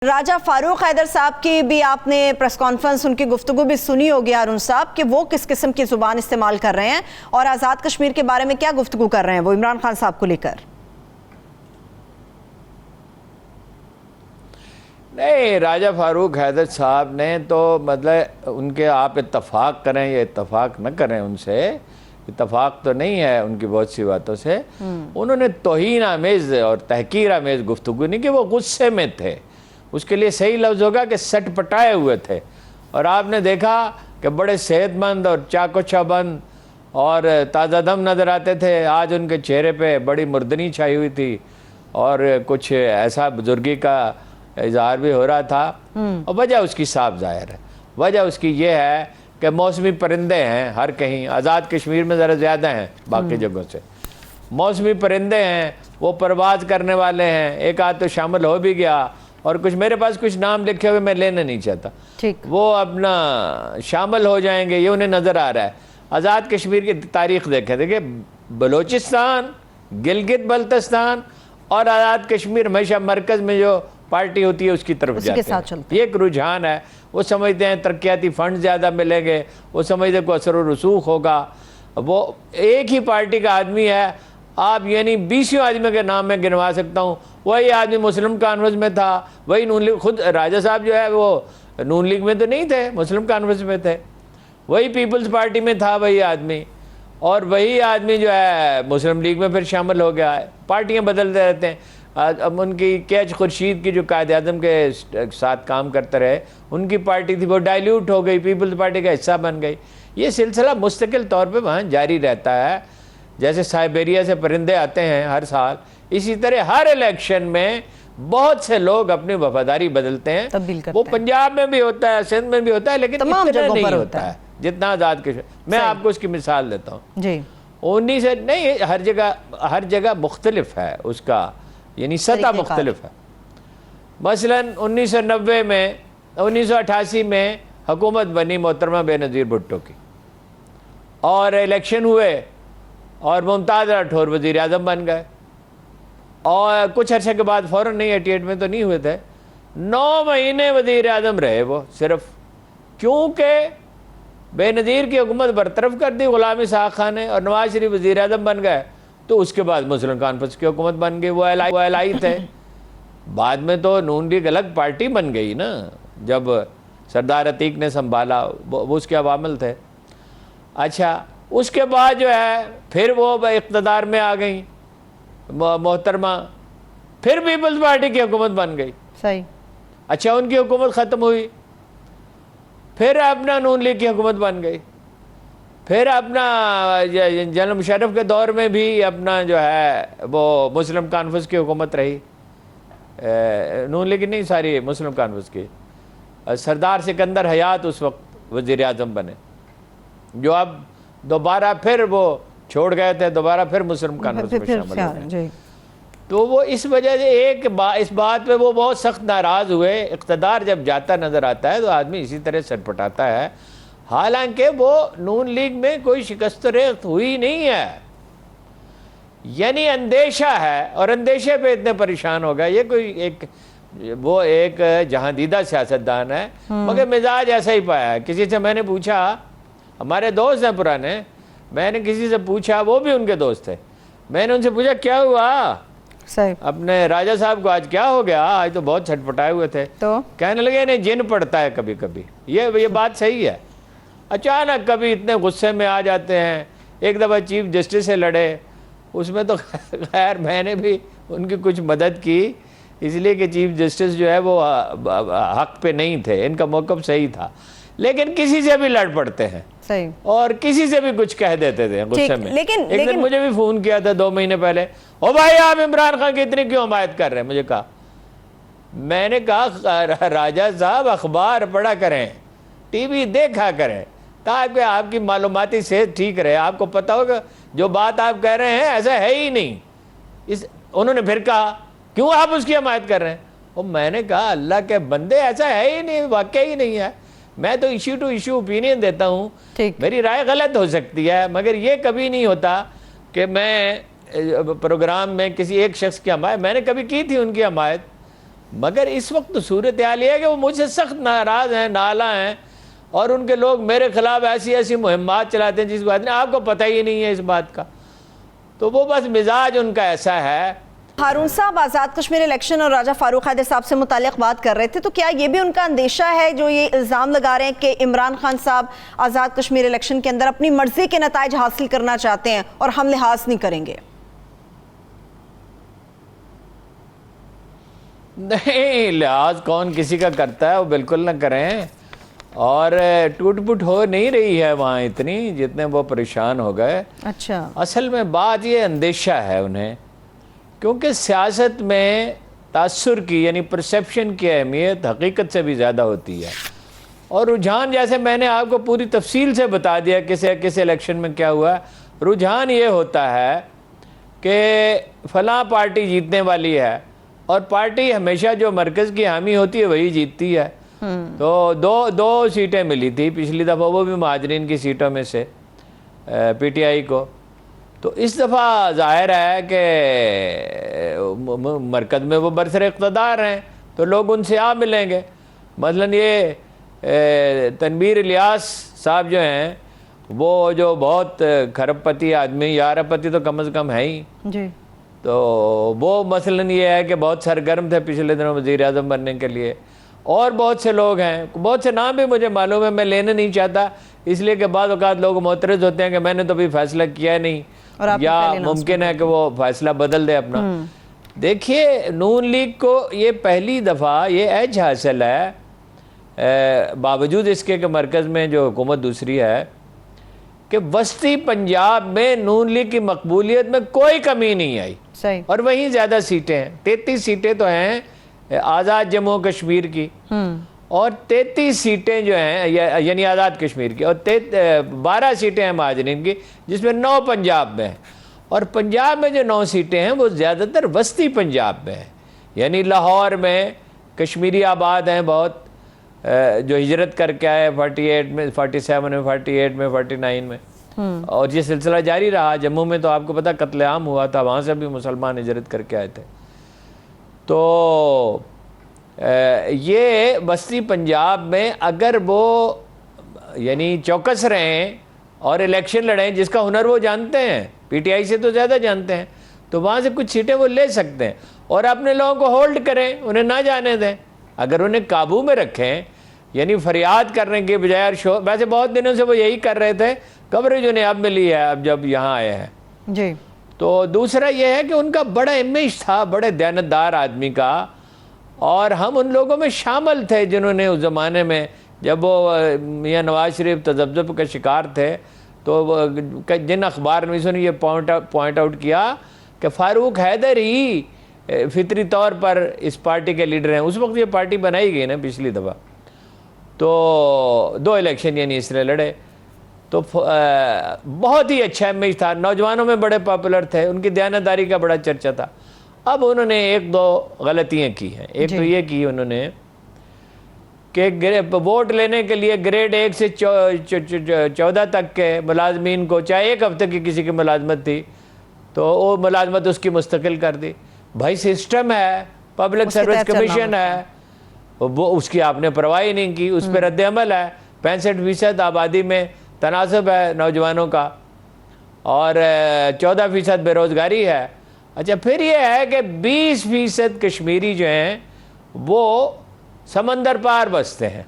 راجہ فاروق حیدر صاحب کی بھی آپ نے پریس کانفرنس ان کی گفتگو بھی سنی ہوگی ارون صاحب کہ وہ کس قسم کی زبان استعمال کر رہے ہیں اور آزاد کشمیر کے بارے میں کیا گفتگو کر رہے ہیں وہ عمران خان صاحب کو لے کر؟ نہیں، راجہ فاروق حیدر صاحب نے تو مطلب ان کے آپ اتفاق کریں یا اتفاق نہ کریں، ان سے اتفاق تو نہیں ہے ان کی بہت سی باتوں سے. انہوں نے توہین آمیز اور تحقیر آمیز گفتگو نہیں کہ وہ غصے میں تھے، اس کے لیے صحیح لفظ ہوگا کہ سٹ پٹائے ہوئے تھے. اور آپ نے دیکھا کہ بڑے صحت مند اور چاق و چابند اور تازہ دم نظر آتے تھے. آج ان کے چہرے پہ بڑی مردنی چھائی ہوئی تھی اور کچھ ایسا بزرگی کا اظہار بھی ہو رہا تھا. اور وجہ اس کی صاف ظاہر ہے. وجہ اس کی یہ ہے کہ موسمی پرندے ہیں ہر کہیں، آزاد کشمیر میں ذرا زیادہ ہیں باقی جگہوں سے. موسمی پرندے ہیں، وہ پرواز کرنے والے ہیں. ایک آدھ تو شامل ہو بھی گیا اور کچھ میرے پاس کچھ نام لکھے ہوئے میں لینا نہیں چاہتا، وہ اپنا شامل ہو جائیں گے، یہ انہیں نظر آ رہا ہے. آزاد کشمیر کی تاریخ دیکھیں، دیکھیں بلوچستان، گلگت بلتستان اور آزاد کشمیر ہمیشہ مرکز میں جو پارٹی ہوتی ہے اس کی طرف جاتے ہیں. یہ ایک رجحان ہے. وہ سمجھتے ہیں ترقیاتی فنڈ زیادہ ملیں گے، وہ سمجھتے ہیں کوئی اثر و رسوخ ہوگا. وہ ایک ہی پارٹی کا آدمی ہے، آپ یعنی 20 آدمی کے نام میں گنوا سکتا ہوں. وہی آدمی مسلم کانفرنس میں تھا، وہی نون لیگ، خود راجہ صاحب جو ہے وہ نون لیگ میں تو نہیں تھے، مسلم کانفرنس میں تھے. وہی پیپلز پارٹی میں تھا وہی آدمی، اور وہی آدمی جو ہے مسلم لیگ میں پھر شامل ہو گیا ہے. پارٹیاں بدلتے رہتے ہیں. اب ان کی کیچ خورشید کی جو قائد اعظم کے ساتھ کام کرتے رہے، ان کی پارٹی تھی، وہ ڈائلیوٹ ہو گئی، پیپلز پارٹی کا حصہ بن گئی. یہ سلسلہ مستقل طور پہ وہاں جاری رہتا ہے. جیسے سائبیریا سے پرندے آتے ہیں ہر سال، اسی طرح ہر الیکشن میں بہت سے لوگ اپنی وفاداری بدلتے ہیں. وہ پنجاب میں بھی ہوتا ہے، سندھ میں بھی ہوتا ہے، لیکن اتنا نہیں ہوتا ہے جتنا آزاد کشمیر. میں آپ کو اس کی مثال دیتا ہوں. جی 19 نہیں، ہر جگہ مختلف ہے اس کا، یعنی سطح مختلف ہے. مثلا 1990 میں 1988 میں حکومت بنی محترمہ بے نظیر بھٹو کی، اور الیکشن ہوئے اور ممتاز راٹھور وزیر اعظم بن گئے. اور کچھ عرصے کے بعد فوراً نہیں، 88 میں تو نہیں ہوئے تھے، 9 مہینے وزیر اعظم رہے وہ صرف، کیونکہ بے نظیر کی حکومت برطرف کر دی غلام اسحاق خان نے اور نواز شریف وزیر اعظم بن گئے. تو اس کے بعد مسلم کانفرنس کی حکومت بن گئی. وہ ایل آئی تھے. بعد میں تو نون لیگ الگ پارٹی بن گئی نا، جب سردار عتیق نے سنبھالا، وہ اس کے عوامل تھے. اچھا، اس کے بعد جو ہے پھر وہ اقتدار میں آ گئیں محترمہ، پھر پیپلز پارٹی کی حکومت بن گئی. صحیح. اچھا، ان کی حکومت ختم ہوئی، پھر اپنا نون لیگ کی حکومت بن گئی. پھر اپنا جنرل مشرف کے دور میں بھی اپنا جو ہے وہ مسلم کانفرنس کی حکومت رہی، نون لیگ نہیں، ساری مسلم کانفرنس کی. سردار سکندر حیات اس وقت وزیر اعظم بنے، جو اب دوبارہ پھر وہ چھوڑ گئے تھے، دوبارہ پھر مسلم کانفرنس میں شامل ہوئے. تو وہ اس وجہ سے اس بات پہ وہ بہت سخت ناراض ہوئے. اقتدار جب جاتا نظر آتا ہے تو آدمی اسی طرح سٹ پٹاتا ہے. حالانکہ وہ نون لیگ میں کوئی شکست ریخت ہوئی نہیں ہے، یعنی اندیشہ ہے، اور اندیشے پہ اتنے پریشان ہو گئے. یہ کوئی وہ ایک جہاں دیدہ سیاستدان ہے، مگر مزاج ایسا ہی پایا ہے. کسی سے میں نے پوچھا، ہمارے دوست ہیں پرانے، میں نے کسی سے پوچھا، وہ بھی ان کے دوست تھے، میں نے ان سے پوچھا کیا ہوا اپنے راجہ صاحب کو، آج کیا ہو گیا، آج تو بہت چھٹ پٹائے ہوئے تھے. تو کہنے لگے انہیں جن پڑتا ہے کبھی کبھی. یہ بات صحیح ہے. اچانک کبھی اتنے غصے میں آ جاتے ہیں. ایک دفعہ چیف جسٹس سے لڑے، اس میں تو خیر میں نے بھی ان کی کچھ مدد کی، اس لیے کہ چیف جسٹس جو ہے وہ حق پہ نہیں تھے، ان کا موقف صحیح تھا. لیکن کسی سے بھی لڑ پڑتے ہیں اور کسی سے بھی کچھ کہہ دیتے تھے غصے میں. ایک دن مجھے بھی فون کیا تھا 2 مہینے پہلے، او بھائی آپ عمران خان کی اتنی کیوں حمایت کر رہے ہیں؟ مجھے کہا، میں نے کہا راجہ صاحب اخبار پڑھا کریں، ٹی وی دیکھا کریں، تاکہ آپ کی معلوماتی صحت ٹھیک رہے. آپ کو پتہ ہوگا جو بات آپ کہہ رہے ہیں ایسا ہے ہی نہیں. انہوں نے پھر کہا کیوں آپ اس کی حمایت کر رہے ہیں؟ اور میں نے کہا اللہ کے بندے ایسا ہے ہی نہیں، واقعہ ہی نہیں ہے. میں تو ایشو ٹو ایشو اوپینین دیتا ہوں، میری رائے غلط ہو سکتی ہے، مگر یہ کبھی نہیں ہوتا کہ میں پروگرام میں کسی ایک شخص کی حمایت، میں نے کبھی کی تھی ان کی حمایت، مگر اس وقت تو صورتحال یہ ہے کہ وہ مجھ سے سخت ناراض ہیں، نالاں ہیں، اور ان کے لوگ میرے خلاف ایسی ایسی مہمات چلاتے ہیں جس بات نہیں، آپ کو پتہ ہی نہیں ہے اس بات کا، تو وہ بس مزاج ان کا ایسا ہے۔ ہارون صاحب آزاد کشمیر الیکشن اور راجہ فاروق حیدر صاحب سے متعلق بات کر رہے تھے، تو کیا یہ بھی ان کا اندیشہ ہے جو یہ الزام لگا رہے ہیں کہ عمران خان صاحب آزاد کشمیر الیکشن کے اندر اپنی مرضی کے نتائج حاصل کرنا چاہتے ہیں اور ہم لحاظ نہیں کریں گے؟ نہیں، لحاظ کون کسی کا کرتا ہے، وہ بالکل نہ کریں، اور ٹوٹ پوٹ ہو نہیں رہی ہے وہاں اتنی جتنے وہ پریشان ہو گئے۔ اچھا، اصل میں بات یہ اندیشہ ہے انہیں، کیونکہ سیاست میں تاثر کی یعنی پرسیپشن کی اہمیت حقیقت سے بھی زیادہ ہوتی ہے، اور رجحان جیسے میں نے آپ کو پوری تفصیل سے بتا دیا کس الیکشن میں کیا ہوا، رجحان یہ ہوتا ہے کہ فلاں پارٹی جیتنے والی ہے، اور پارٹی ہمیشہ جو مرکز کی حامی ہوتی ہے وہی جیتتی ہے۔ تو دو سیٹیں ملی تھی پچھلی دفعہ، وہ بھی مہاجرین کی سیٹوں میں سے پی ٹی آئی کو، تو اس دفعہ ظاہر ہے کہ مرکز میں وہ برسر اقتدار ہیں، تو لوگ ان سے آپ ملیں گے۔ مثلا یہ تنویر الیاس صاحب جو ہیں، وہ جو بہت کھرب پتی آدمی، یارب پتی تو کم از کم ہے ہی، جی، تو وہ مثلا یہ ہے کہ بہت سرگرم تھے پچھلے دنوں وزیر اعظم بننے کے لیے، اور بہت سے لوگ ہیں، بہت سے نام بھی مجھے معلوم ہے، میں لینا نہیں چاہتا اس لیے کہ بعض اوقات لوگ معترض ہوتے ہیں کہ میں نے تو بھی فیصلہ کیا نہیں، یا ممکن ہے کہ وہ فیصلہ بدل دے اپنا۔ دیکھیے، نون لیگ کو یہ پہلی دفعہ یہ ایج حاصل ہے، باوجود اس کے کہ مرکز میں جو حکومت دوسری ہے، کہ وسطی پنجاب میں نون لیگ کی مقبولیت میں کوئی کمی نہیں آئی، صحیح، اور وہیں زیادہ سیٹیں ہیں، 33 سیٹیں تو ہیں آزاد جموں کشمیر کی، اور 33 سیٹیں جو ہیں یعنی آزاد کشمیر کی، اور 12 سیٹیں ہیں مہاجرین کی، جس میں 9 پنجاب میں ہیں، اور پنجاب میں جو 9 سیٹیں ہیں وہ زیادہ تر وسطی پنجاب میں ہیں، یعنی لاہور میں کشمیری آباد ہیں بہت، جو ہجرت کر کے آئے 48 میں، 47 میں، 48 میں، 49 میں، اور یہ سلسلہ جاری رہا۔ جموں میں تو آپ کو پتہ قتل عام ہوا تھا، وہاں سے بھی مسلمان ہجرت کر کے آئے تھے۔ تو یہ وسطی پنجاب میں اگر وہ یعنی چوکس رہیں اور الیکشن لڑیں، جس کا ہنر وہ جانتے ہیں، پی ٹی آئی سے تو زیادہ جانتے ہیں، تو وہاں سے کچھ سیٹیں وہ لے سکتے ہیں، اور اپنے لوگوں کو ہولڈ کریں، انہیں نہ جانے دیں۔ اگر انہیں قابو میں رکھیں، یعنی فریاد کرنے کے بجائے، اور ویسے بہت دنوں سے وہ یہی کر رہے تھے، کوریج انہیں اب ملی ہے اب جب یہاں آئے ہیں۔ جی، تو دوسرا یہ ہے کہ ان کا بڑا امیج تھا، بڑے دیانتدار آدمی کا، اور ہم ان لوگوں میں شامل تھے جنہوں نے اس زمانے میں، جب وہ میاں نواز شریف تذبذب کا شکار تھے، تو جن اخبار نویسوں نے یہ پوائنٹ آؤٹ کیا کہ فاروق حیدر ہی فطری طور پر اس پارٹی کے لیڈر ہیں۔ اس وقت یہ پارٹی بنائی گئی نا پچھلی دفعہ، تو 2 الیکشن یعنی اس نے لڑے، تو بہت ہی اچھا امیج تھا، نوجوانوں میں بڑے پاپولر تھے، ان کی دیانتداری کا بڑا چرچا تھا۔ اب انہوں نے 1-2 غلطیاں کی ہیں۔ ایک تو یہ کی انہوں نے کہ ووٹ لینے کے لیے گریڈ 1 سے 14 تک کے ملازمین کو، چاہے 1 ہفتے کی کسی کی ملازمت تھی تو وہ ملازمت اس کی مستقل کر دی۔ بھائی سسٹم ہے، پبلک سروس کمیشن ہے، وہ اس کی آپ نے پرواہ ہی نہیں کی، اس پہ رد عمل ہے۔ 65% آبادی میں تناسب ہے نوجوانوں کا، اور 14% بے روزگاری ہے۔ اچھا، پھر یہ ہے کہ 20% کشمیری جو ہیں وہ سمندر پار بستے ہیں،